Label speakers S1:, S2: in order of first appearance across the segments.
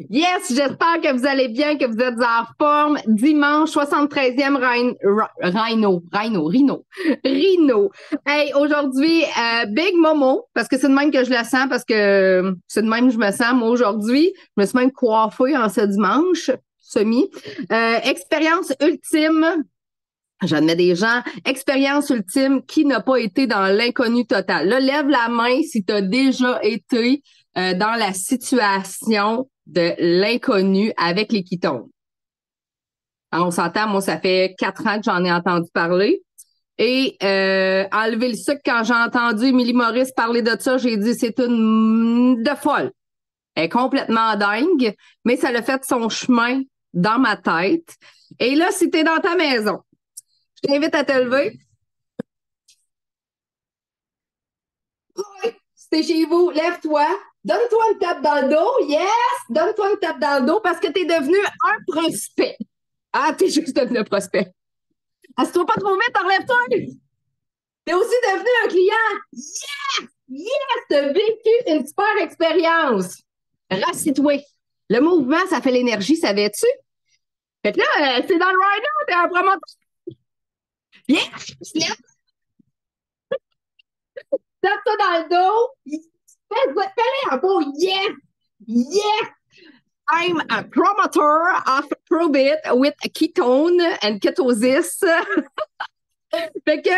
S1: Yes, j'espère que vous allez bien, que vous êtes en forme. Dimanche, 73e Rhino. Hey, aujourd'hui, Big Momo, parce que c'est de même que je le sens, parce que c'est de même que je me sens, moi, aujourd'hui. Je me suis même coiffée en ce dimanche, semi. Expérience ultime. J'admets des gens. Expérience ultime qui n'a pas été dans l'inconnu total. Là, lève la main si tu as déjà été dans la situation de l'inconnu avec les Ketones. Alors, on s'entend, moi, ça fait 4 ans que j'en ai entendu parler. Et enlever le sucre, quand j'ai entendu Émilie Maurice parler de ça, j'ai dit c'est une de folle. Elle est complètement dingue, mais ça l'a fait son chemin dans ma tête. Et là, si tu es dans ta maison, je t'invite à te lever. Si t'es chez vous, lève-toi. Donne-toi une tape dans le dos. Yes! Donne-toi une tape dans le dos parce que t'es devenu un prospect. Ah, t'es juste devenu un prospect. Assieds-toi pas trop vite, enlève-toi. T'es aussi devenu un client. Yes! Yes! T'as vécu une super expérience. Rassis-toi. Le mouvement, ça fait l'énergie, savais-tu? Fait que là, c'est dans le rider, t'es un promoteur. Yes! Tape-toi dans le dos. Fais-le en beau. Yes! Yes! I'm a promoter of Probit with ketone and ketosis. Fait que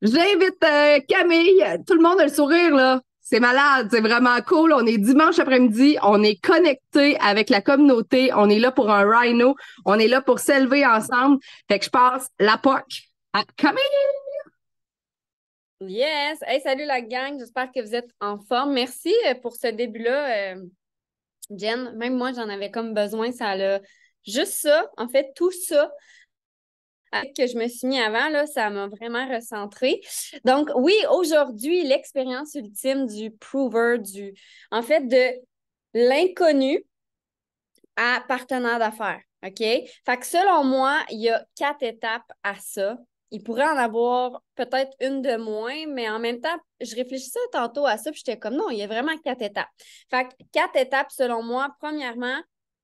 S1: j'invite Camille. Tout le monde a le sourire, là. C'est malade, c'est vraiment cool. On est dimanche après-midi, on est connecté avec la communauté, on est là pour un rhino, on est là pour s'élever ensemble. Fait que je passe la POC à Camille.
S2: Yes! Hey, salut la gang, j'espère que vous êtes en forme. Merci pour ce début-là, Jen. Même moi, j'en avais comme besoin. Ça a juste ça, en fait, tout ça que je me suis mis avant, là, ça m'a vraiment recentré. Donc, oui, aujourd'hui, l'expérience ultime du prover, en fait, de l'inconnu à partenaire d'affaires. OK? Fait que selon moi, il y a 4 étapes à ça. Il pourrait en avoir peut-être une de moins, mais en même temps, je réfléchissais tantôt à ça, puis j'étais comme non, il y a vraiment 4 étapes. Fait que 4 étapes, selon moi, premièrement,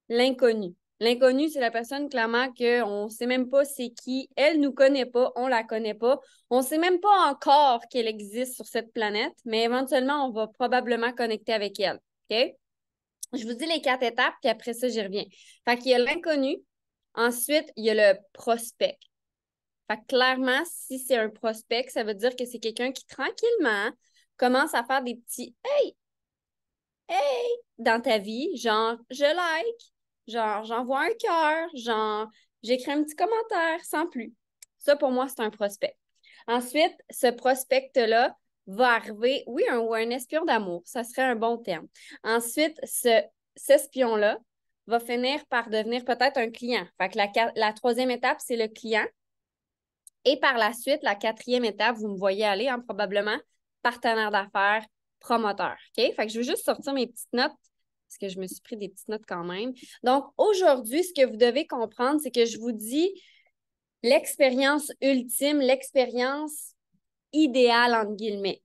S2: l'inconnu. L'inconnu, c'est la personne clairement qu'on ne sait même pas c'est qui. Elle ne nous connaît pas, on ne la connaît pas. On ne sait même pas encore qu'elle existe sur cette planète, mais éventuellement, on va probablement connecter avec elle. OK? Je vous dis les 4 étapes, puis après ça, j'y reviens. Fait qu'il y a l'inconnu. Ensuite, il y a le prospect. Fait que clairement, si c'est un prospect, ça veut dire que c'est quelqu'un qui, tranquillement, commence à faire des petits hey, hey dans ta vie. Genre, je like. Genre, j'envoie un cœur. Genre, j'écris un petit commentaire, sans plus. Ça, pour moi, c'est un prospect. Ensuite, ce prospect-là va arriver, oui, un espion d'amour, ça serait un bon terme. Ensuite, cet espion-là va finir par devenir peut-être un client. Fait que la troisième étape, c'est le client. Et par la suite, la quatrième étape, vous me voyez aller, hein, probablement, partenaire d'affaires, promoteur. OK? Fait que je veux juste sortir mes petites notes parce que je me suis pris des petites notes quand même. Donc, aujourd'hui, ce que vous devez comprendre, c'est que je vous dis l'expérience ultime, l'expérience idéale, entre guillemets.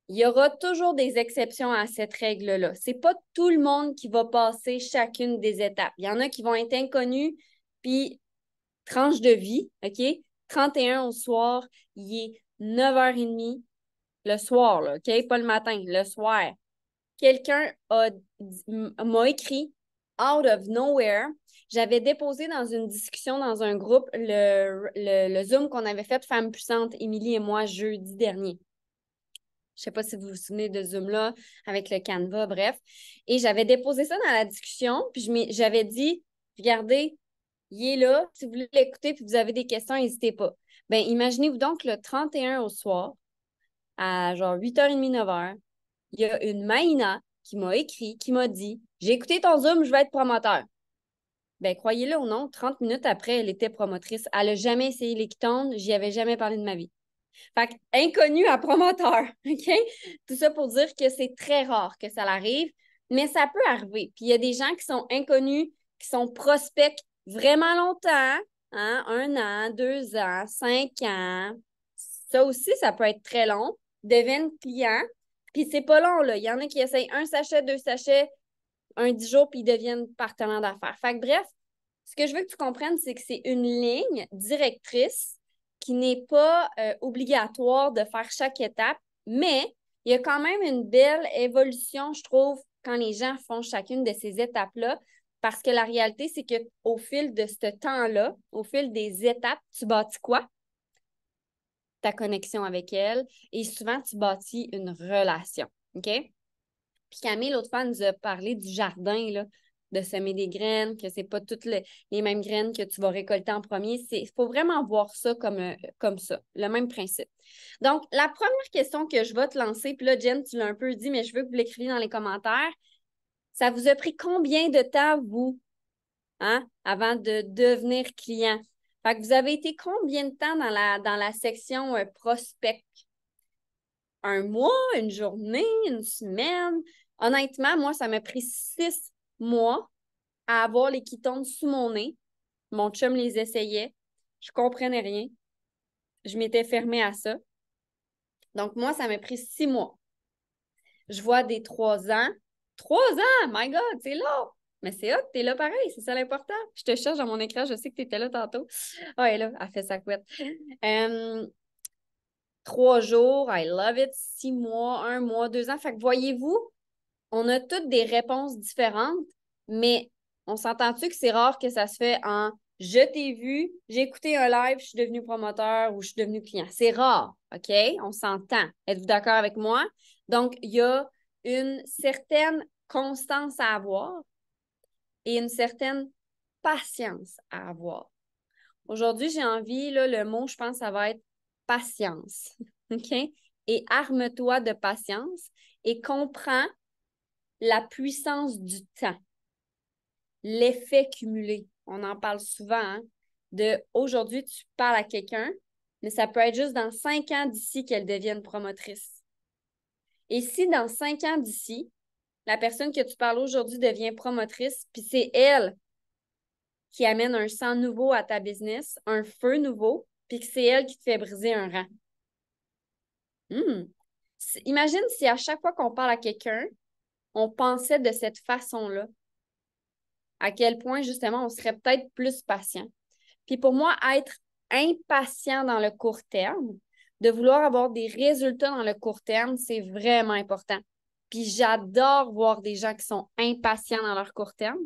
S2: Il y aura toujours des exceptions à cette règle-là. C'est pas tout le monde qui va passer chacune des étapes. Il y en a qui vont être inconnus, puis tranche de vie, OK? 31 au soir, il est 9h30 le soir, là, OK? Pas le matin, le soir. Quelqu'un m'a écrit out of nowhere. J'avais déposé dans une discussion dans un groupe le Zoom qu'on avait fait Femmes puissantes, Émilie et moi, jeudi dernier. Je ne sais pas si vous vous souvenez de Zoom-là avec le Canva, bref. Et j'avais déposé ça dans la discussion, puis j'avais dit, regardez, il est là, si vous voulez l'écouter, puis vous avez des questions, n'hésitez pas. Bien, imaginez-vous donc le 31 au soir, à genre 8h30, 9h, il y a une Maïna qui m'a écrit, qui m'a dit, j'ai écouté ton Zoom, je vais être promoteur. Bien, croyez-le ou non, 30 minutes après, elle était promotrice. Elle n'a jamais essayé les ketones, j'y avais jamais parlé de ma vie. Fait que, inconnu à promoteur, OK? Tout ça pour dire que c'est très rare que ça l'arrive, mais ça peut arriver. Puis il y a des gens qui sont inconnus, qui sont prospects vraiment longtemps, hein? 1 an, 2 ans, 5 ans. Ça aussi, ça peut être très long. Deviennent clients. Puis c'est pas long, là. Il y en a qui essayent un sachet, 2 sachets. un 10 jours, puis ils deviennent partenaires d'affaires. Fait que bref, ce que je veux que tu comprennes, c'est que c'est une ligne directrice qui n'est pas obligatoire de faire chaque étape, mais il y a quand même une belle évolution, je trouve, quand les gens font chacune de ces étapes-là, parce que la réalité, c'est qu'au fil de ce temps-là, au fil des étapes, tu bâtis quoi? Ta connexion avec elle, et souvent, tu bâtis une relation, OK? Puis Camille, l'autre fois, nous a parlé du jardin, là, de semer des graines, que c'est pas toutes les mêmes graines que tu vas récolter en premier. Il faut vraiment voir ça comme ça, le même principe. Donc, la première question que je vais te lancer, puis là, Jen, tu l'as un peu dit, mais je veux que vous l'écriviez dans les commentaires. Ça vous a pris combien de temps, vous, hein, avant de devenir client? Fait que vous avez été combien de temps dans la section prospect? Un mois, une journée, une semaine? Honnêtement, moi, ça m'a pris 6 mois à avoir les ketones sous mon nez. Mon chum les essayait. Je comprenais rien. Je m'étais fermée à ça. Donc, moi, ça m'a pris 6 mois. Je vois des 3 ans. 3 ans! My God, c'est là! Mais c'est hot, t'es là pareil, c'est ça l'important. Je te cherche dans mon écran, je sais que t'étais là tantôt. Ah, elle est là, elle fait sa couette. 3 jours, I love it. 6 mois, 1 mois, 2 ans. Fait que voyez-vous, on a toutes des réponses différentes, mais on s'entend-tu que c'est rare que ça se fait en je t'ai vu, j'ai écouté un live, je suis devenu promoteur ou je suis devenu client. C'est rare, OK? On s'entend. Êtes-vous d'accord avec moi? Donc, il y a une certaine constance à avoir et une certaine patience à avoir. Aujourd'hui, j'ai envie, là, le mot, je pense, ça va être patience. OK? Et arme-toi de patience et comprends la puissance du temps, l'effet cumulé. On en parle souvent, hein, de aujourd'hui, tu parles à quelqu'un, mais ça peut être juste dans 5 ans d'ici qu'elle devienne promotrice. Et si dans 5 ans d'ici, la personne que tu parles aujourd'hui devient promotrice, puis c'est elle qui amène un sang nouveau à ta business, un feu nouveau, puis que c'est elle qui te fait briser un rang. Imagine si à chaque fois qu'on parle à quelqu'un, on pensait de cette façon-là, à quel point, justement, on serait peut-être plus patient. Puis pour moi, être impatient dans le court terme, de vouloir avoir des résultats dans le court terme, c'est vraiment important. Puis j'adore voir des gens qui sont impatients dans leur court terme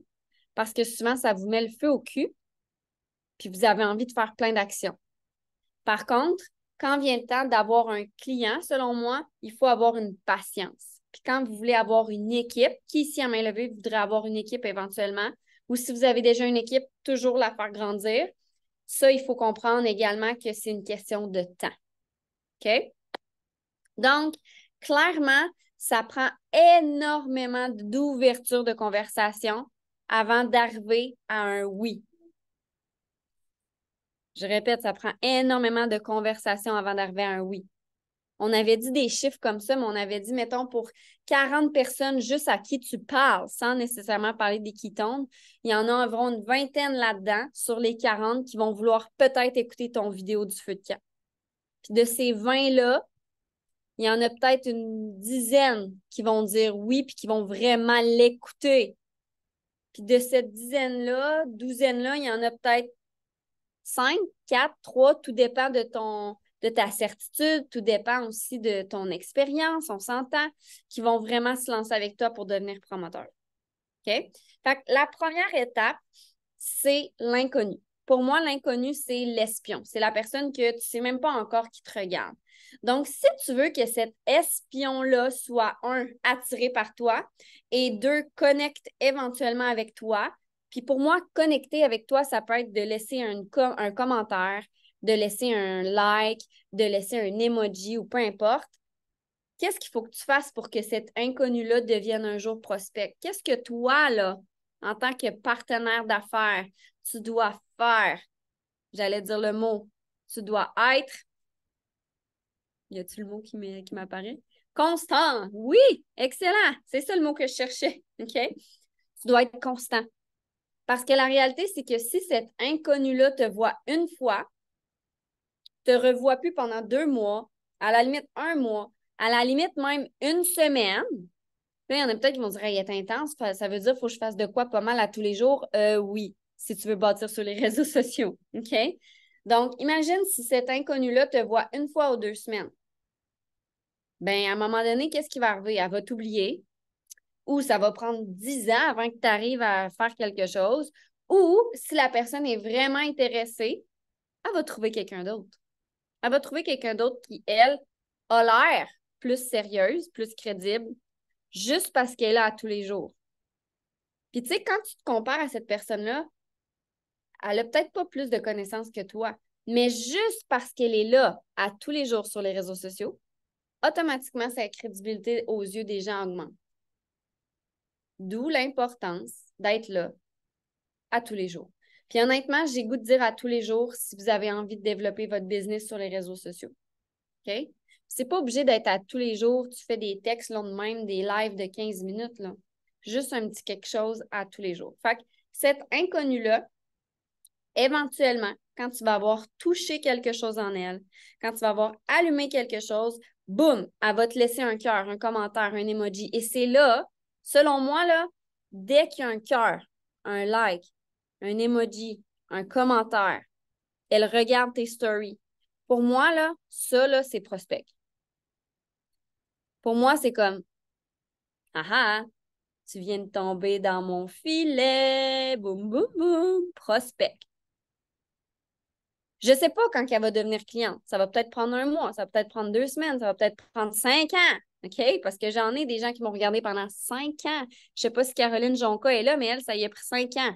S2: parce que souvent, ça vous met le feu au cul, puis vous avez envie de faire plein d'actions. Par contre, quand vient le temps d'avoir un client, selon moi, il faut avoir une patience. Puis quand vous voulez avoir une équipe, qui ici à main levée voudrait avoir une équipe éventuellement, ou si vous avez déjà une équipe, toujours la faire grandir, ça, il faut comprendre également que c'est une question de temps. OK? Donc, clairement, ça prend énormément d'ouverture de conversation avant d'arriver à un oui. Je répète, ça prend énormément de conversation avant d'arriver à un oui. On avait dit des chiffres comme ça, mais on avait dit, mettons, pour 40 personnes juste à qui tu parles, sans nécessairement parler des ketones, il y en a environ une vingtaine là-dedans, sur les 40, qui vont vouloir peut-être écouter ton vidéo du feu de camp. Puis de ces 20-là, il y en a peut-être une dizaine qui vont dire oui, puis qui vont vraiment l'écouter. Puis de cette dizaine-là, douzaine-là, il y en a peut-être 5, 4, 3, tout dépend de ta certitude, tout dépend aussi de ton expérience, on s'entend, qui vont vraiment se lancer avec toi pour devenir promoteur. OK? Fait que la première étape, c'est l'inconnu. Pour moi, l'inconnu, c'est l'espion. C'est la personne que tu ne sais même pas encore qui te regarde. Donc, si tu veux que cet espion-là soit, un, attiré par toi et deux, connecte éventuellement avec toi, puis pour moi, connecter avec toi, ça peut être de laisser un commentaire, de laisser un like, de laisser un emoji ou peu importe. Qu'est-ce qu'il faut que tu fasses pour que cet inconnu-là devienne un jour prospect? Qu'est-ce que toi, là, en tant que partenaire d'affaires, tu dois faire? J'allais dire le mot. Tu dois être. Y a-t-il le mot qui m'apparaît? Constant. Oui, excellent. C'est ça le mot que je cherchais. OK? Tu dois être constant. Parce que la réalité, c'est que si cet inconnu-là te voit une fois, te revoit plus pendant 2 mois, à la limite 1 mois, à la limite même une semaine, Là, il y en a peut-être qui vont dire, hey, elle est intense, ça veut dire qu'il faut que je fasse de quoi pas mal à tous les jours? Oui, si tu veux bâtir sur les réseaux sociaux. OK? Donc, imagine si cet inconnu-là te voit une fois ou 2 semaines. Bien, à un moment donné, qu'est-ce qui va arriver? Elle va t'oublier, ou ça va prendre 10 ans avant que tu arrives à faire quelque chose, ou si la personne est vraiment intéressée, elle va trouver quelqu'un d'autre. Elle va trouver quelqu'un d'autre qui, elle, a l'air plus sérieuse, plus crédible, juste parce qu'elle est là à tous les jours. Puis tu sais, quand tu te compares à cette personne-là, elle a peut-être pas plus de connaissances que toi, mais juste parce qu'elle est là à tous les jours sur les réseaux sociaux, automatiquement, sa crédibilité aux yeux des gens augmente. D'où l'importance d'être là à tous les jours. Puis honnêtement, j'ai goût de dire à tous les jours si vous avez envie de développer votre business sur les réseaux sociaux. OK? C'est pas obligé d'être à tous les jours, tu fais des textes longs de même, des lives de 15 minutes, là. Juste un petit quelque chose à tous les jours. Fait que cet inconnu-là, éventuellement, quand tu vas avoir touché quelque chose en elle, quand tu vas avoir allumé quelque chose, boum, elle va te laisser un cœur, un commentaire, un emoji. Et c'est là, selon moi, là, dès qu'il y a un cœur, un like, un emoji, un commentaire, elle regarde tes stories. Pour moi, là, ça, là, c'est prospect. Pour moi, c'est comme, ah ah, tu viens de tomber dans mon filet, boum, boum, boum, prospect. Je ne sais pas quand elle va devenir cliente. Ça va peut-être prendre un mois, ça va peut-être prendre 2 semaines, ça va peut-être prendre 5 ans. OK? Parce que j'en ai des gens qui m'ont regardé pendant 5 ans. Je ne sais pas si Caroline Jonca est là, mais elle, ça y a pris 5 ans.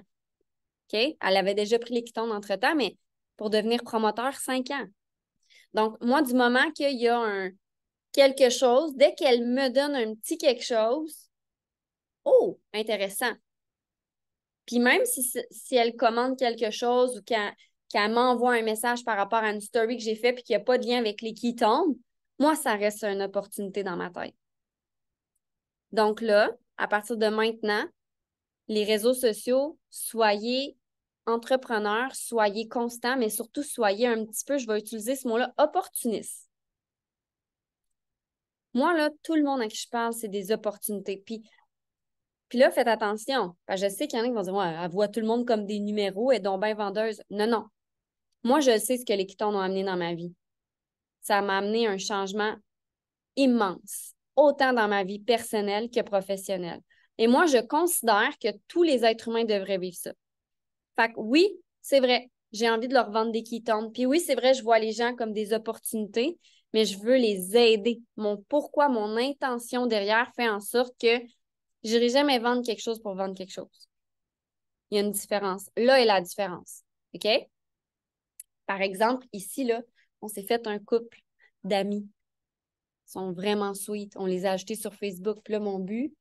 S2: OK? Elle avait déjà pris les Ketones entre-temps, mais pour devenir promoteur, 5 ans. Donc, moi, du moment qu'il y a quelque chose, dès qu'elle me donne un petit quelque chose, oh, intéressant. Puis même si elle commande quelque chose ou qu'elle m'envoie un message par rapport à une story que j'ai faite puis qu'il n'y a pas de lien avec les ketones, moi, ça reste une opportunité dans ma tête. Donc là, à partir de maintenant, les réseaux sociaux, soyez entrepreneurs, soyez constants, mais surtout soyez un petit peu, je vais utiliser ce mot-là, opportuniste. Moi, là, tout le monde à qui je parle, c'est des opportunités. Puis là, faites attention. Parce que je sais qu'il y en a qui vont dire, ouais, elle voit tout le monde comme des numéros, elle est donc bien vendeuse. Non, non. Moi, je sais ce que les Ketones ont amené dans ma vie. Ça m'a amené un changement immense, autant dans ma vie personnelle que professionnelle. Et moi, je considère que tous les êtres humains devraient vivre ça. Fait que oui, c'est vrai, j'ai envie de leur vendre des ketones. Puis oui, c'est vrai, je vois les gens comme des opportunités, mais je veux les aider. Mon pourquoi, mon intention derrière fait en sorte que je n'irai jamais vendre quelque chose pour vendre quelque chose. Il y a une différence. Là est la différence. OK? Par exemple, ici, là, on s'est fait un couple d'amis. Ils sont vraiment sweet. On les a achetés sur Facebook. Puis là, mon but,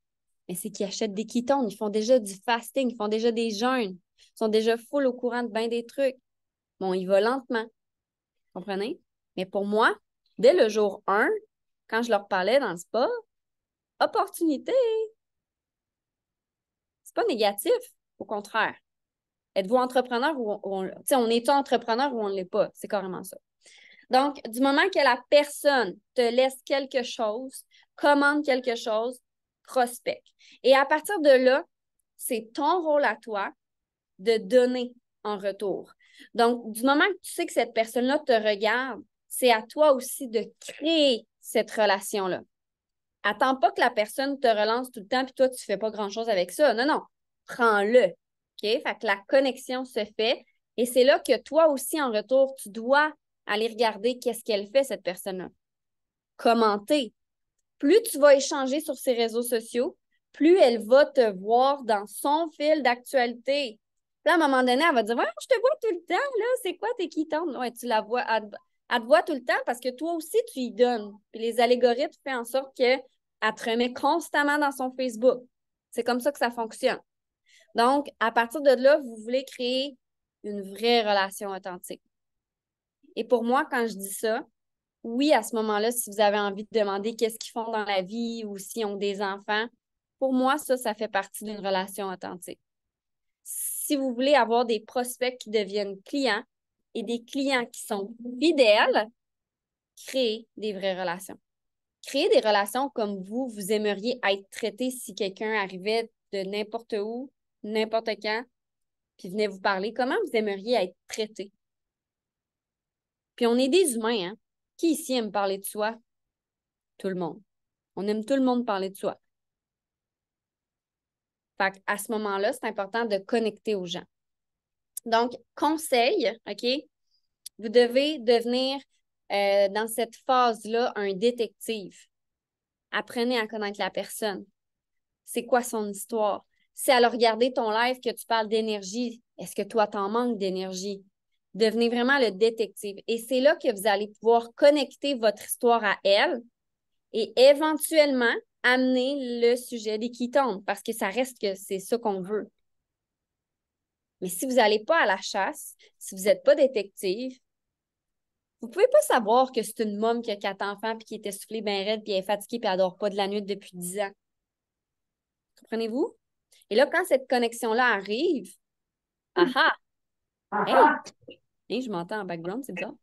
S2: c'est qu'ils achètent des ketones. Ils font déjà du fasting. Ils font déjà des jeûnes. Ils sont déjà full au courant de bien des trucs. Bon, il va lentement. Comprenez? Mais pour moi, dès le jour 1, quand je leur parlais dans le spa, opportunité, c'est pas négatif. Au contraire. Êtes-vous entrepreneur ou on est entrepreneur ou on ne l'est pas? C'est carrément ça. Donc, du moment que la personne te laisse quelque chose, commande quelque chose, prospecte. Et à partir de là, c'est ton rôle à toi de donner en retour. Donc, du moment que tu sais que cette personne-là te regarde, c'est à toi aussi de créer cette relation-là. Attends pas que la personne te relance tout le temps puis toi, tu fais pas grand-chose avec ça. Non, non. Prends-le. OK? Fait que la connexion se fait et c'est là que toi aussi, en retour, tu dois aller regarder qu'est-ce qu'elle fait, cette personne-là. Commenter. Plus tu vas échanger sur ses réseaux sociaux, plus elle va te voir dans son fil d'actualité. Là, à un moment donné, elle va dire, ouais, je te vois tout le temps, là, c'est quoi tes quittants? Ouais, tu la vois, elle te voit tout le temps parce que toi aussi, tu y donnes. Puis les algorithmes font en sorte qu'elle te remet constamment dans son Facebook. C'est comme ça que ça fonctionne. Donc, à partir de là, vous voulez créer une vraie relation authentique. Et pour moi, quand je dis ça, oui, à ce moment-là, si vous avez envie de demander qu'est-ce qu'ils font dans la vie ou s'ils ont des enfants, pour moi, ça fait partie d'une relation authentique. Si vous voulez avoir des prospects qui deviennent clients et des clients qui sont fidèles, créez des vraies relations. Créer des relations comme vous aimeriez être traité si quelqu'un arrivait de n'importe où, n'importe quand, puis venait vous parler. Comment vous aimeriez être traité? Puis on est des humains, hein? Qui ici aime parler de soi? Tout le monde. On aime tout le monde parler de soi. Fait à ce moment-là, c'est important de connecter aux gens. Donc, conseil, OK? Vous devez devenir, dans cette phase-là, un détective. Apprenez à connaître la personne. C'est quoi son histoire? Si elle a regardé ton live que tu parles d'énergie, est-ce que toi, t'en manques d'énergie? Devenez vraiment le détective. Et c'est là que vous allez pouvoir connecter votre histoire à elle et éventuellement amener le sujet des ketones parce que ça reste que c'est ça qu'on veut. Mais si vous n'allez pas à la chasse, si vous n'êtes pas détective, vous ne pouvez pas savoir que c'est une môme qui a 4 enfants puis qui est essoufflée bien raide puis elle est fatiguée puis elle ne dort pas de la nuit depuis 10 ans. Comprenez-vous? Et là, quand cette connexion-là arrive, aha! Hey! Hey, je m'entends en background, c'est bizarre.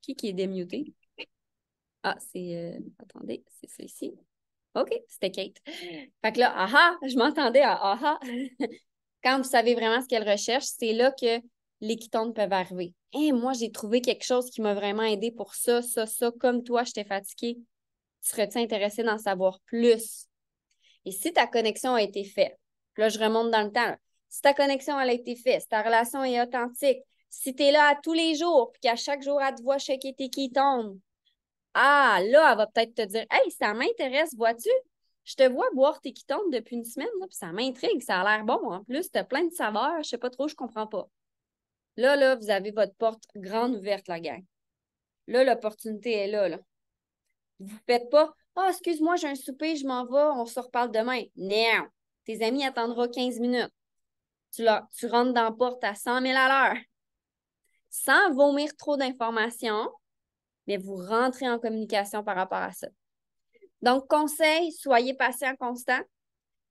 S2: Qui est démuté? Ah, c'est... attendez, c'est celui-ci. OK, c'était Kate. Fait que là, aha! Je m'entendais à aha! Quand vous savez vraiment ce qu'elle recherche, c'est là que les ketones peuvent arriver. Hey, moi, j'ai trouvé quelque chose qui m'a vraiment aidé pour ça, ça, ça. Comme toi, j'étais fatiguée. Serais-tu intéressé d'en savoir plus? Et si ta connexion a été faite, là, je remonte dans le temps. Là. Si ta connexion elle a été faite, si ta relation est authentique, si tu es là à tous les jours, puis qu'à chaque jour, elle te voit checker tes ketones, ah, là, elle va peut-être te dire hey, ça m'intéresse, vois-tu? Je te vois boire tes ketones depuis une semaine, là, puis ça m'intrigue, ça a l'air bon. En plus, tu as plein de saveurs, je sais pas trop, je comprends pas. Là, vous avez votre porte grande ouverte, la gang. Là, l'opportunité est là, là. Vous ne faites pas ah, excuse-moi, j'ai un souper, je m'en vais, on se reparle demain. Non. Tes amis attendront 15 minutes. Tu rentres dans la porte à 100 000 à l'heure. Sans vomir trop d'informations, mais vous rentrez en communication par rapport à ça. Donc, conseil, soyez patient constant.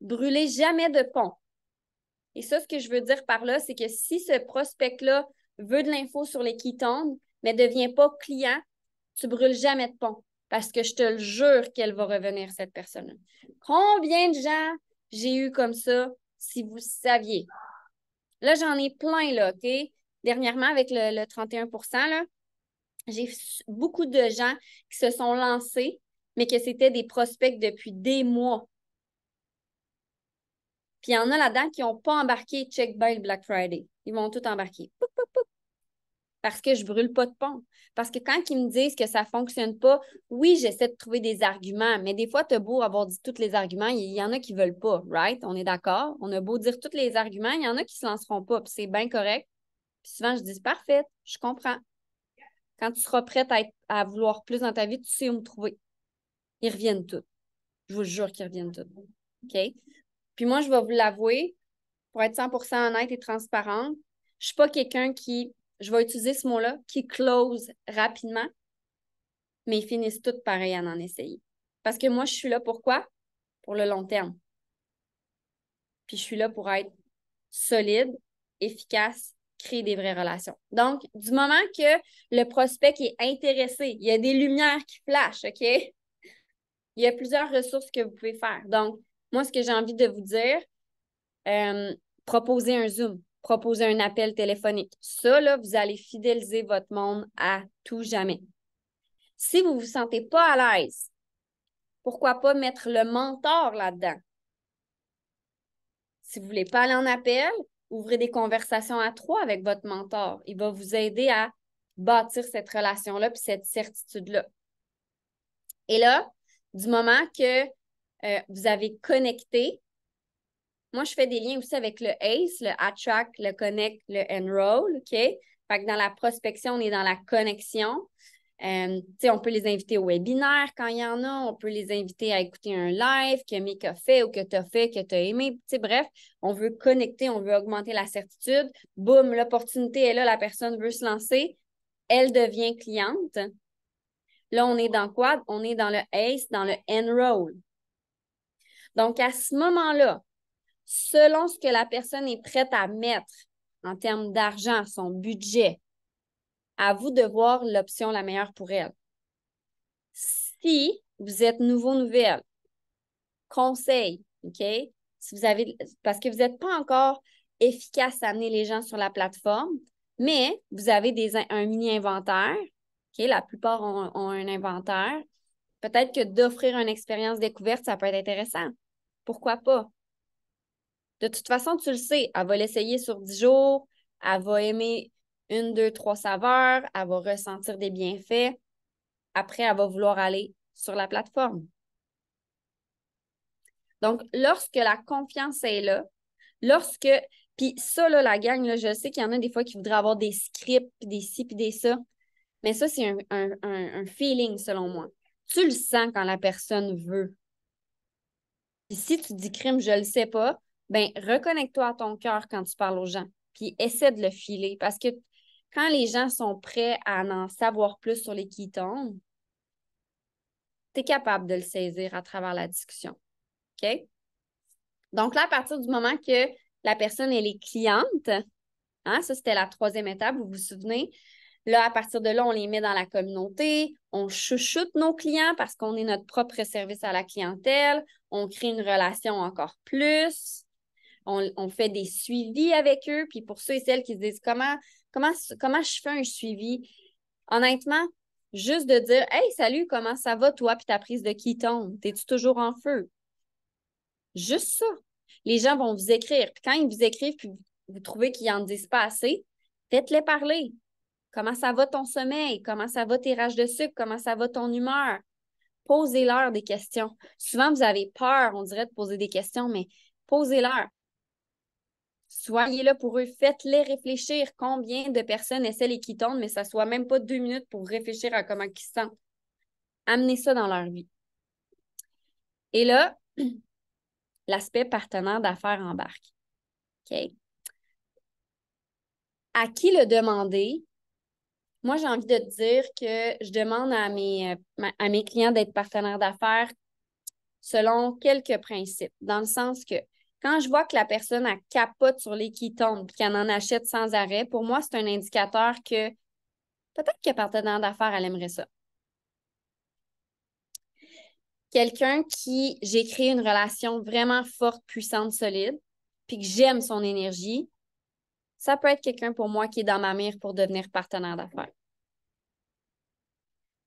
S2: Brûlez jamais de pont. Et ça, ce que je veux dire par là, c'est que si ce prospect-là veut de l'info sur les ketones, mais ne devient pas client, tu brûles jamais de pont. Parce que je te le jure qu'elle va revenir, cette personne-là. Combien de gens j'ai eu comme ça, si vous saviez? Là, j'en ai plein, là, OK? Dernièrement, avec le 31 là, j'ai beaucoup de gens qui se sont lancés, mais que c'était des prospects depuis des mois. Puis il y en a là-dedans qui n'ont pas embarqué Check by le Black Friday. Ils vont tout embarquer. Poup, poup, poup. Parce que je ne brûle pas de pont. Parce que quand ils me disent que ça ne fonctionne pas, oui, j'essaie de trouver des arguments, mais des fois, tu as beau avoir dit tous les arguments, il y en a qui ne veulent pas, right? On est d'accord? On a beau dire tous les arguments, il y en a qui ne se lanceront pas, puis c'est bien correct. Puis souvent, je dis parfait, je comprends. Quand tu seras prête à vouloir plus dans ta vie, tu sais où me trouver. Ils reviennent tous. Je vous jure qu'ils reviennent tous. OK? Puis moi, je vais vous l'avouer, pour être 100% honnête et transparente, je ne suis pas quelqu'un qui, je vais utiliser ce mot-là, qui close rapidement, mais ils finissent tous pareil à en essayer. Parce que moi, je suis là pour quoi? Pour le long terme. Puis je suis là pour être solide, efficace, créer des vraies relations. Donc, du moment que le prospect est intéressé, il y a des lumières qui flashent, OK? Il y a plusieurs ressources que vous pouvez faire. Donc, moi, ce que j'ai envie de vous dire, proposer un Zoom, proposer un appel téléphonique. Ça, là, vous allez fidéliser votre monde à tout jamais. Si vous ne vous sentez pas à l'aise, pourquoi pas mettre le mentor là-dedans? Si vous ne voulez pas aller en appel, ouvrez des conversations à 3 avec votre mentor. Il va vous aider à bâtir cette relation-là puis cette certitude-là. Et là, du moment que vous avez connecté, moi, je fais des liens aussi avec le ACE, le Attract, le Connect, le Enroll, OK? Fait que dans la prospection, on est dans la connexion. On peut les inviter au webinaire quand il y en a. On peut les inviter à écouter un live que Mick a fait ou que tu as fait, que tu as aimé. Bref, on veut connecter, on veut augmenter la certitude. Boum, l'opportunité est là, la personne veut se lancer. Elle devient cliente. Là, on est dans quoi? On est dans le ACE, dans le Enroll. Donc, à ce moment-là, selon ce que la personne est prête à mettre en termes d'argent, son budget, à vous de voir l'option la meilleure pour elle. Si vous êtes nouveau, nouvelle, conseil, OK? Si vous avez, parce que vous n'êtes pas encore efficace à amener les gens sur la plateforme, mais vous avez un mini-inventaire, OK? La plupart ont un inventaire. Peut-être que d'offrir une expérience découverte, ça peut être intéressant. Pourquoi pas? De toute façon, tu le sais, elle va l'essayer sur 10 jours, elle va aimer une, deux, trois saveurs, elle va ressentir des bienfaits. Après, elle va vouloir aller sur la plateforme. Donc, lorsque la confiance est là, puis ça, là, la gang, là, je sais qu'il y en a des fois qui voudraient avoir des scripts, puis des ci, puis des ça, mais ça, c'est un feeling, selon moi. Tu le sens quand la personne veut. Puis si tu dis crime, je le sais pas, ben reconnecte-toi à ton cœur quand tu parles aux gens. Puis essaie de le filer. Parce que quand les gens sont prêts à en savoir plus sur les ketones, tu es capable de le saisir à travers la discussion. OK? Donc là, à partir du moment que la personne, elle est cliente, hein, ça, c'était la troisième étape, vous vous souvenez? Là, à partir de là, on les met dans la communauté, on chouchoute nos clients parce qu'on est notre propre service à la clientèle, on crée une relation encore plus, on fait des suivis avec eux, puis pour ceux et celles qui se disent comment je fais un suivi? Honnêtement, juste de dire Hey, salut, comment ça va, toi, puis ta prise de ketone? T'es-tu toujours en feu? Juste ça. Les gens vont vous écrire. Puis quand ils vous écrivent, puis vous trouvez qu'ils n'en disent pas assez, faites-les parler. Comment ça va ton sommeil? Comment ça va tes rages de sucre? Comment ça va ton humeur? Posez-leur des questions. Souvent, vous avez peur, on dirait, de poser des questions, mais posez-leur. Soyez là pour eux. Faites-les réfléchir. Combien de personnes essaient les ketones, mais ça ne soit même pas 2 minutes pour réfléchir à comment ils se sentent. Amenez ça dans leur vie. Et là, l'aspect partenaire d'affaires embarque. OK? À qui le demander? Moi, j'ai envie de te dire que je demande à mes clients d'être partenaires d'affaires selon quelques principes. Dans le sens que quand je vois que la personne a capote sur les ketones et qu'elle en achète sans arrêt, pour moi, c'est un indicateur que peut-être que partenaire d'affaires, elle aimerait ça. Quelqu'un qui, j'ai créé une relation vraiment forte, puissante, solide, puis que j'aime son énergie, ça peut être quelqu'un pour moi qui est dans ma mire pour devenir partenaire d'affaires.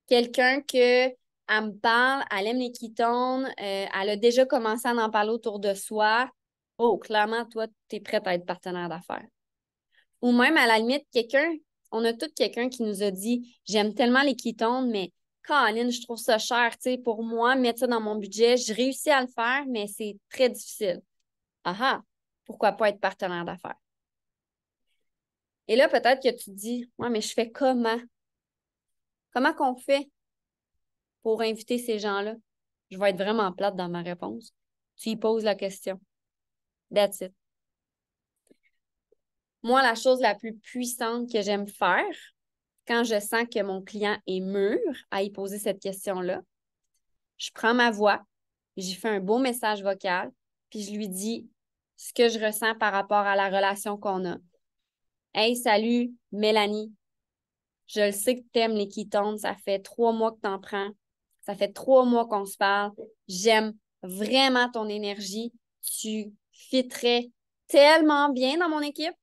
S2: Quelqu'un que elle me parle, elle aime les ketones, elle a déjà commencé à en parler autour de soi. Oh, clairement, toi, tu es prête à être partenaire d'affaires. Ou même, à la limite, on a tout quelqu'un qui nous a dit j'aime tellement les ketones, mais Caroline, je trouve ça cher, tu sais, pour moi, mettre ça dans mon budget, je réussis à le faire, mais c'est très difficile. Ah ah, pourquoi pas être partenaire d'affaires? Et là, peut-être que tu te dis, ouais, mais je fais comment? Comment qu'on fait pour inviter ces gens-là? Je vais être vraiment plate dans ma réponse. Tu y poses la question. That's it. Moi, la chose la plus puissante que j'aime faire, quand je sens que mon client est mûr à y poser cette question-là, je prends ma voix, j'y fais un beau message vocal, puis je lui dis ce que je ressens par rapport à la relation qu'on a. Hey, salut, Mélanie. Je le sais que tu aimes les ketones, ça fait 3 mois que tu en prends. Ça fait 3 mois qu'on se parle. J'aime vraiment ton énergie. Tu fitterais tellement bien dans mon équipe.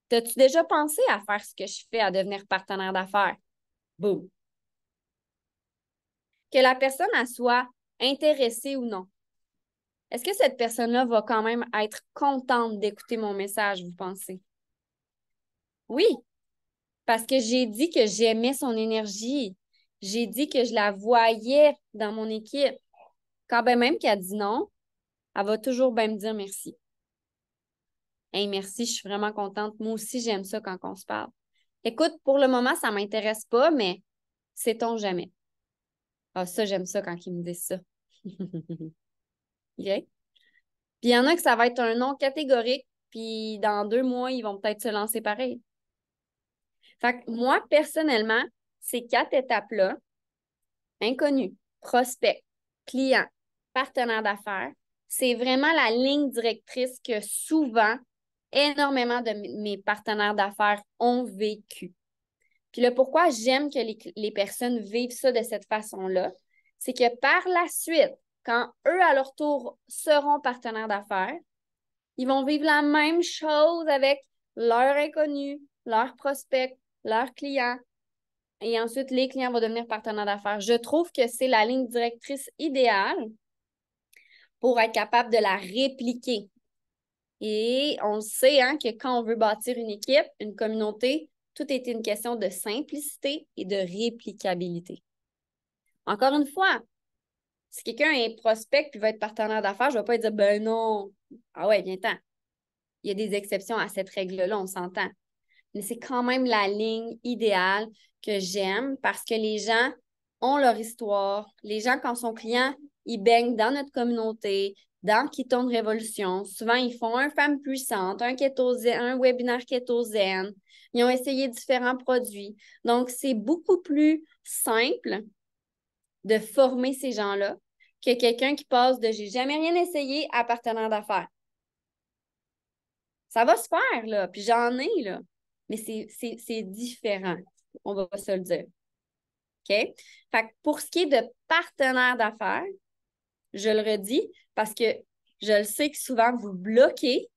S2: T'as-tu déjà pensé à faire ce que je fais, à devenir partenaire d'affaires? Boum. Que la personne elle soit intéressée ou non. Est-ce que cette personne-là va quand même être contente d'écouter mon message, vous pensez? Oui, parce que j'ai dit que j'aimais son énergie. J'ai dit que je la voyais dans mon équipe. Quand ben même qu'elle dit non, elle va toujours bien me dire merci. Hey, merci, je suis vraiment contente. Moi aussi, j'aime ça quand on se parle. Écoute, pour le moment, ça ne m'intéresse pas, mais sait-on jamais. Ah, ça, j'aime ça quand ils me disent ça. OK? Puis il y en a que ça va être un non catégorique, puis dans 2 mois, ils vont peut-être se lancer pareil. Fait que moi, personnellement, ces 4 étapes-là, inconnu, prospect, client, partenaire d'affaires, c'est vraiment la ligne directrice que souvent, énormément de mes partenaires d'affaires ont vécu. Puis le pourquoi j'aime que les personnes vivent ça de cette façon-là, c'est que par la suite, quand eux, à leur tour, seront partenaires d'affaires, ils vont vivre la même chose avec leurs inconnus, leurs prospects, leurs clients. Et ensuite, les clients vont devenir partenaires d'affaires. Je trouve que c'est la ligne directrice idéale pour être capable de la répliquer. Et on le sait hein, que quand on veut bâtir une équipe, une communauté, tout est une question de simplicité et de réplicabilité. Encore une fois, si quelqu'un est prospect et veut être partenaire d'affaires, je ne vais pas dire ben non. Ah ouais, viens-t'en. Il y a des exceptions à cette règle-là, on s'entend. Mais c'est quand même la ligne idéale que j'aime parce que les gens ont leur histoire. Les gens, quand sont clients, ils baignent dans notre communauté, dans Ketone Révolution. Souvent, ils font un Femme puissante, un webinaire kétosène. Ils ont essayé différents produits. Donc, c'est beaucoup plus simple de former ces gens-là que quelqu'un qui passe de j'ai jamais rien essayé à partenaire d'affaires. Ça va se faire, là, puis j'en ai, là. Mais c'est différent, on va se le dire. OK? Fait que pour ce qui est de partenaire d'affaires, je le redis parce que je le sais que souvent vous bloquez,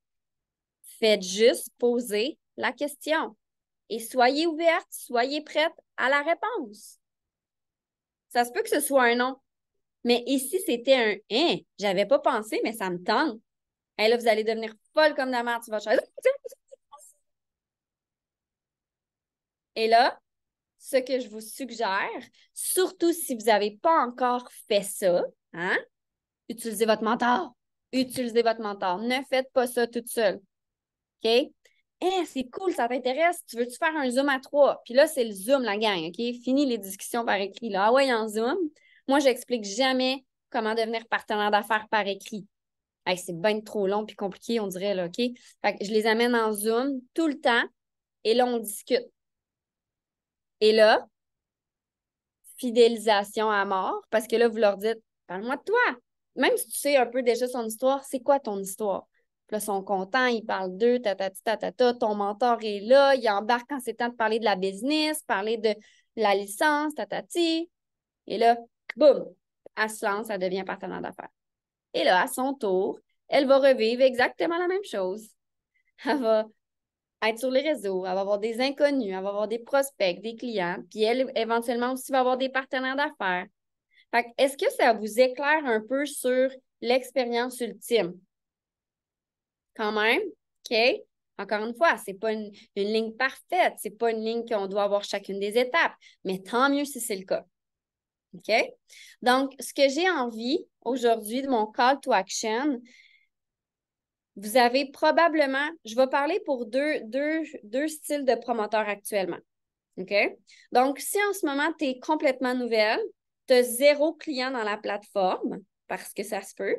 S2: faites juste poser la question. Et soyez ouverte, soyez prête à la réponse. Ça se peut que ce soit un non. Mais ici, c'était un hein, j'avais pas pensé, mais ça me tente. Et là, vous allez devenir folle comme la merde sur votre chaise. Et là, ce que je vous suggère, surtout si vous n'avez pas encore fait ça, hein, utilisez votre mentor. Utilisez votre mentor. Ne faites pas ça toute seule. OK? C'est cool, ça t'intéresse. Tu veux-tu faire un Zoom à 3? Puis là, c'est le Zoom, la gang. OK? Fini les discussions par écrit. Là. Ah ouais, en Zoom. Moi, j'explique jamais comment devenir partenaire d'affaires par écrit. Hey, c'est bien trop long puis compliqué, on dirait, là, OK? Fait que je les amène en Zoom tout le temps et là, on discute. Et là, fidélisation à mort, parce que là, vous leur dites, parle-moi de toi. Même si tu sais un peu déjà son histoire, c'est quoi ton histoire? Puis là, ils sont contents, ils parlent d'eux, ton mentor est là, il embarque quand c'est temps de parler de la business, parler de la licence, tatati. Et là, boum, elle se lance, elle devient partenaire d'affaires. Et là, à son tour, elle va revivre exactement la même chose. Elle va être sur les réseaux, elle va avoir des inconnus, elle va avoir des prospects, des clients, puis elle, éventuellement aussi, va avoir des partenaires d'affaires. Fait que, est-ce que ça vous éclaire un peu sur l'expérience ultime? Quand même, OK? Encore une fois, c'est pas une ligne parfaite, c'est pas une ligne qu'on doit avoir chacune des étapes, mais tant mieux si c'est le cas. OK? Donc, ce que j'ai envie aujourd'hui de mon call to action, vous avez probablement, je vais parler pour deux styles de promoteurs actuellement. OK? Donc, si en ce moment, tu es complètement nouvelle, tu as 0 client dans la plateforme, parce que ça se peut,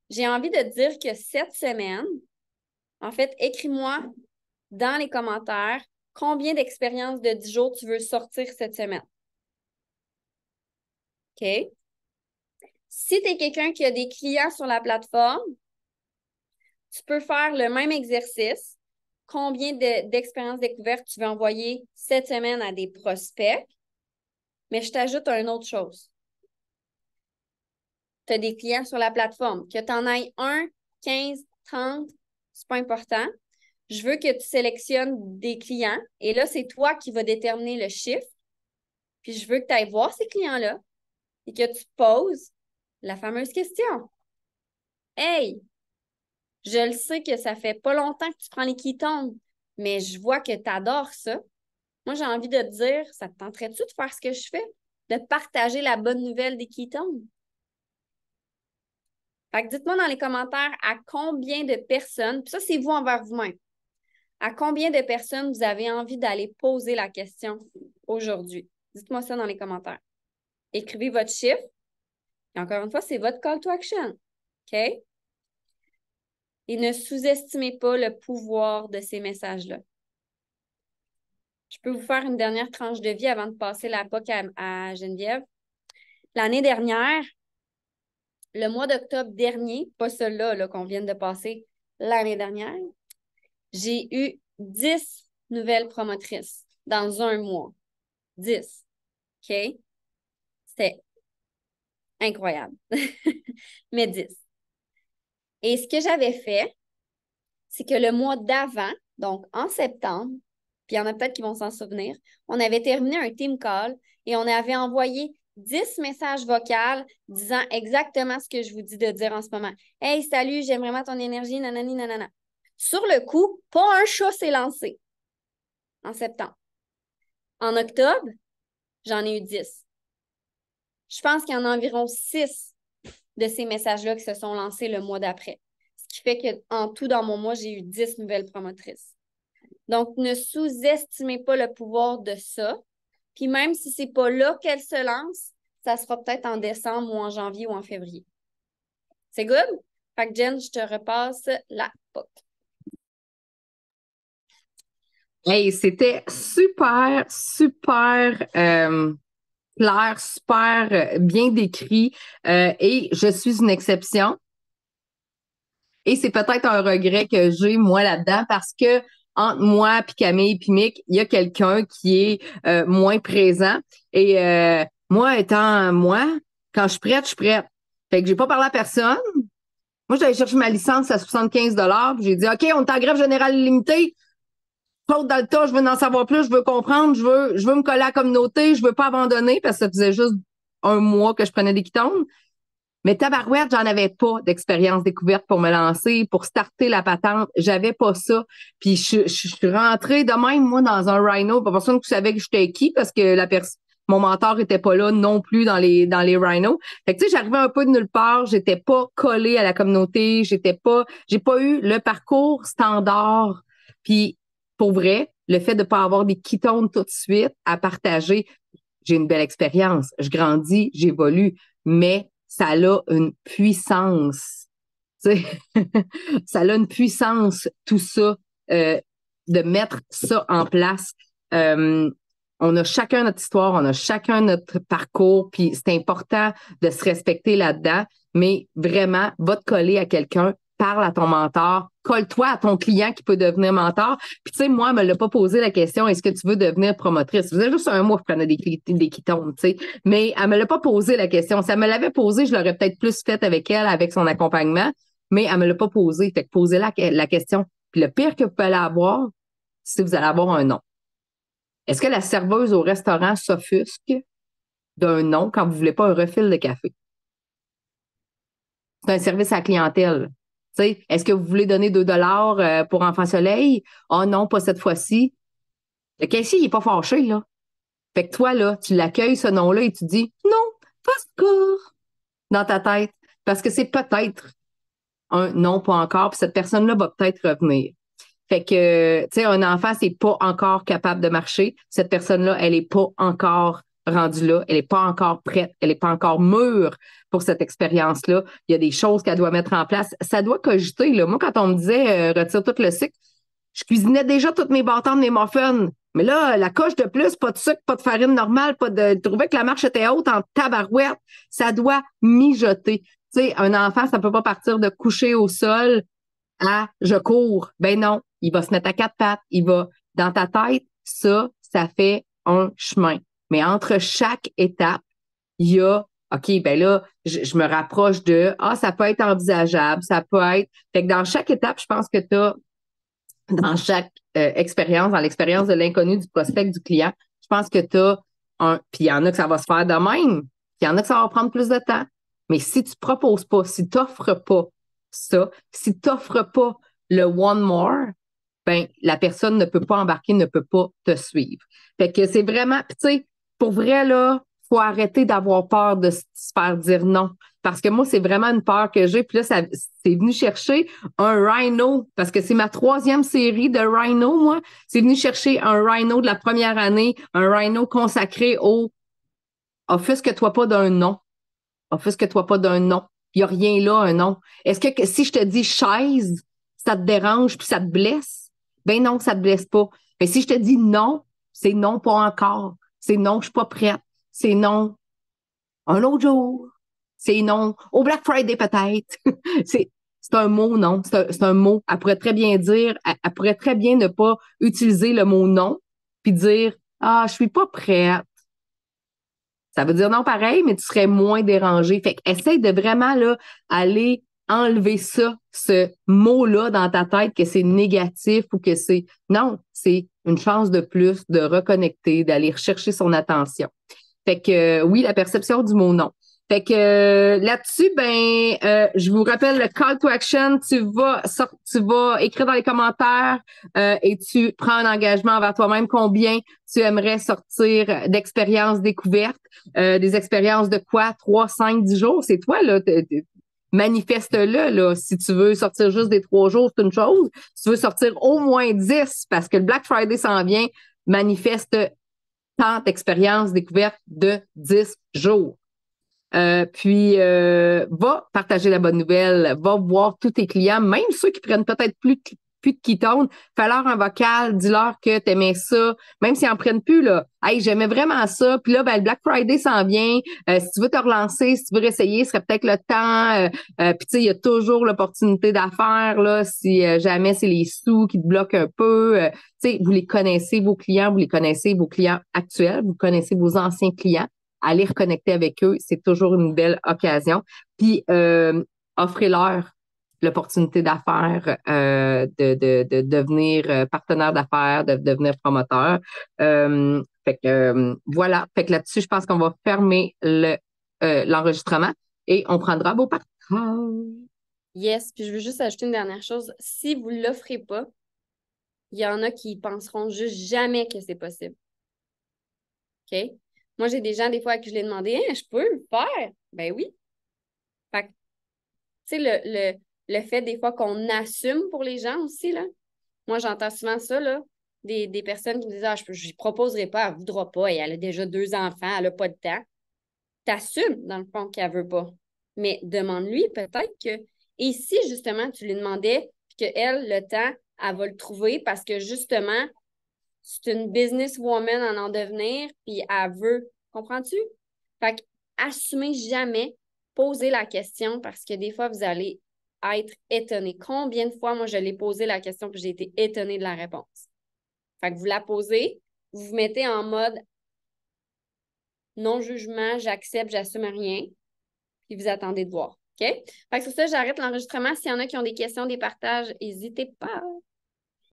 S2: j'ai envie de te dire que cette semaine, en fait, écris-moi dans les commentaires combien d'expériences de 10 jours tu veux sortir cette semaine. OK? Si tu es quelqu'un qui a des clients sur la plateforme, tu peux faire le même exercice. Combien d'expériences découvertes tu veux envoyer cette semaine à des prospects? Mais je t'ajoute une autre chose. Tu as des clients sur la plateforme. Que tu en ailles 1, 15, 30, c'est pas important. Je veux que tu sélectionnes des clients et là, c'est toi qui vas déterminer le chiffre. Puis je veux que tu ailles voir ces clients-là et que tu poses la fameuse question. Hey, je le sais que ça fait pas longtemps que tu prends les ketones, mais je vois que tu adores ça. Moi, j'ai envie de te dire, ça te tenterait-tu de faire ce que je fais? De partager la bonne nouvelle des ketones? Fait que dites-moi dans les commentaires à combien de personnes, puis ça, c'est vous envers vous-même, à combien de personnes vous avez envie d'aller poser la question aujourd'hui? Dites-moi ça dans les commentaires. Écrivez votre chiffre. Et encore une fois, c'est votre call to action. OK? Et ne sous-estimez pas le pouvoir de ces messages-là. Je peux vous faire une dernière tranche de vie avant de passer la POC à Geneviève. L'année dernière, le mois d'octobre dernier, pas celui-là là, qu'on vient de passer l'année dernière, j'ai eu 10 nouvelles promotrices dans un mois. 10. OK? C'était Incroyable. Mais 10. Et ce que j'avais fait, c'est que le mois d'avant, donc en septembre, puis il y en a peut-être qui vont s'en souvenir, on avait terminé un team call et on avait envoyé 10 messages vocaux disant exactement ce que je vous dis de dire en ce moment. « Hey, salut, j'aime vraiment ton énergie, nanani, nanana. » Sur le coup, pas un chat s'est lancé en septembre. En octobre, j'en ai eu 10. Je pense qu'il y en a environ 6 de ces messages-là qui se sont lancés le mois d'après. Ce qui fait qu'en tout, dans mon mois, j'ai eu 10 nouvelles promotrices. Donc, ne sous-estimez pas le pouvoir de ça. Puis même si c'est pas là qu'elle se lance, ça sera peut-être en décembre ou en janvier ou en février. C'est good? Fait que Jen, je te repasse la POC.
S1: Hey, c'était super, super clair, super bien décrit. Et je suis une exception. Et c'est peut-être un regret que j'ai, moi, là-dedans, parce que entre moi, puis Camille, puis Mick, il y a quelqu'un qui est moins présent. Et moi, étant moi, quand je suis prête, je suis prête. Fait que j'ai pas parlé à personne. Moi, j'allais chercher ma licence à 75 $. J'ai dit, OK, on est en grève générale limitée. Claude dans le tas, je veux en savoir plus, je veux comprendre, je veux me coller à la communauté, je veux pas abandonner parce que ça faisait juste un mois que je prenais des quitones. Mais tabarouette, j'en avais pas d'expérience découverte pour me lancer, pour starter la patente. J'avais pas ça. Puis je suis rentrée de même, moi, dans un rhino. Pas personne qui savait que j'étais qui parce que mon mentor était pas là non plus dans les rhinos. Fait que tu sais, j'arrivais un peu de nulle part. J'étais pas collée à la communauté. J'ai pas eu le parcours standard. Puis pour vrai, le fait de pas avoir des ketones tout de suite à partager, j'ai une belle expérience. Je grandis, j'évolue, mais ça a une puissance. Tu sais, ça a une puissance, tout ça, de mettre ça en place. On a chacun notre histoire, on a chacun notre parcours, puis c'est important de se respecter là-dedans, mais vraiment, va te coller à quelqu'un, parle à ton mentor, colle-toi à ton client qui peut devenir mentor. Puis tu sais, moi, elle me l'a pas posé la question, est-ce que tu veux devenir promotrice? Ça faisait juste un mois que je prenais des quitones, tu sais. Mais elle me l'a pas posé la question. Si elle me l'avait posé, je l'aurais peut-être plus faite avec elle, avec son accompagnement, mais elle me l'a pas posé. Fait que posez la question. Puis le pire que vous pouvez avoir, c'est que vous allez avoir un non. Est-ce que la serveuse au restaurant s'offusque d'un non quand vous voulez pas un refill de café? C'est un service à la clientèle. T'sais, est-ce que vous voulez donner 2 $ pour Enfant Soleil? Oh non, pas cette fois-ci. Le caissier, il est pas fâché, là. Fait que toi, là, tu l'accueilles, ce nom-là, et tu dis non, pas encore dans ta tête. Parce que c'est peut-être un non, pas encore, puis cette personne-là va peut-être revenir. Fait que, tu sais, un enfant, c'est pas encore capable de marcher. Cette personne-là, elle est pas encore rendue là. Elle est pas encore prête. Elle est pas encore mûre pour cette expérience-là. Il y a des choses qu'elle doit mettre en place. Ça doit cogiter, là. Moi, quand on me disait, retire tout le sucre, je cuisinais déjà toutes mes bâtons, mes muffins. Mais là, la coche de plus, pas de sucre, pas de farine normale, pas de. Je trouvais que la marche était haute en tabarouette. Ça doit mijoter. Tu sais, un enfant, ça peut pas partir de coucher au sol à je cours. Ben non, il va se mettre à quatre pattes. Il va, dans ta tête, ça fait un chemin. Mais entre chaque étape, il y a, OK, ben là, je me rapproche de, ça peut être envisageable, ça peut être. Fait que dans chaque étape, je pense que tu as, dans chaque expérience, dans l'expérience de l'inconnu, du prospect, du client, je pense que tu as puis il y en a que ça va se faire de même, puis il y en a que ça va prendre plus de temps. Mais si tu proposes pas, si tu n'offres pas ça, si tu n'offres pas le one more, ben la personne ne peut pas embarquer, ne peut pas te suivre. Fait que c'est vraiment, tu sais, pour vrai, là, faut arrêter d'avoir peur de se faire dire non. Parce que moi, c'est vraiment une peur que j'ai. Puis là, c'est venu chercher un rhino, parce que c'est ma 3e série de rhino, moi. C'est venu chercher un rhino de la première année, un rhino consacré au offusque-toi pas d'un non. Offusque-toi pas d'un non. Il n'y a rien là, un non. Est-ce que si je te dis chaise, ça te dérange puis ça te blesse? Ben non, ça te blesse pas. Mais si je te dis non, c'est non, pas encore. C'est non, je suis pas prête. C'est non, un autre jour. C'est non, au Black Friday peut-être. c'est un mot, non. C'est un mot. Elle pourrait très bien dire, elle pourrait très bien ne pas utiliser le mot non puis dire, je suis pas prête. Ça veut dire non pareil, mais tu serais moins dérangé. Fait qu'essaye de vraiment là, aller enlever ça, ce mot-là dans ta tête, que c'est négatif ou que c'est... Non, c'est une chance de plus de reconnecter, d'aller rechercher son attention. Fait que oui, la perception du mot non. Fait que là-dessus, je vous rappelle le call to action. Tu vas écrire dans les commentaires et tu prends un engagement envers toi-même. Combien tu aimerais sortir d'expériences découvertes, des expériences de quoi? 3, 5, 10 jours? C'est toi, là. Manifeste-le, là. Si tu veux sortir juste des 3 jours, c'est une chose. Si tu veux sortir au moins 10, parce que le Black Friday s'en vient, manifeste tant d'expériences découvertes de 10 jours. Puis, va partager la bonne nouvelle, va voir tous tes clients, même ceux qui prennent peut-être plus de ketones, fais-leur un vocal, dis-leur que t'aimais ça, même s'ils en prennent plus, là. Hey, j'aimais vraiment ça. Puis là, le Black Friday s'en vient. Si tu veux te relancer, si tu veux réessayer, ce serait peut-être le temps. Puis, tu sais, il y a toujours l'opportunité d'affaires, là, si jamais c'est les sous qui te bloquent un peu. Tu sais, vous les connaissez, vos clients, vous les connaissez, vos clients actuels, vous connaissez vos anciens clients. Aller reconnecter avec eux, c'est toujours une belle occasion. Puis, offrez-leur l'opportunité d'affaires, de devenir partenaire d'affaires, de devenir promoteur. Voilà. Fait que là-dessus, je pense qu'on va fermer l'enregistrement et on prendra vos partages.
S2: Yes, puis je veux juste ajouter une dernière chose. Si vous ne l'offrez pas, il y en a qui penseront juste jamais que c'est possible. OK? Moi, j'ai des gens, des fois, à qui je l'ai demandé, hey, je peux le faire? Ben oui. Fait que, tu sais, le fait, des fois, qu'on assume pour les gens aussi, là. Moi, j'entends souvent ça, là. Des personnes qui me disent, ah, je ne proposerai pas, elle ne voudra pas, et elle a déjà 2 enfants, elle n'a pas de temps. T'assumes, dans le fond, qu'elle ne veut pas. Mais demande-lui peut-être que. Et si, justement, tu lui demandais qu'elle, le temps, elle va le trouver parce que, justement, c'est une businesswoman en devenir, puis elle veut. Comprends-tu? Fait que, assumez jamais, posez la question parce que des fois, vous allez être étonné. Combien de fois, moi, je l'ai posé la question puis j'ai été étonnée de la réponse. Fait que vous la posez, vous vous mettez en mode non-jugement, j'accepte, j'assume rien, puis vous attendez de voir. OK? Fait que sur ça, j'arrête l'enregistrement. S'il y en a qui ont des questions, des partages, n'hésitez pas.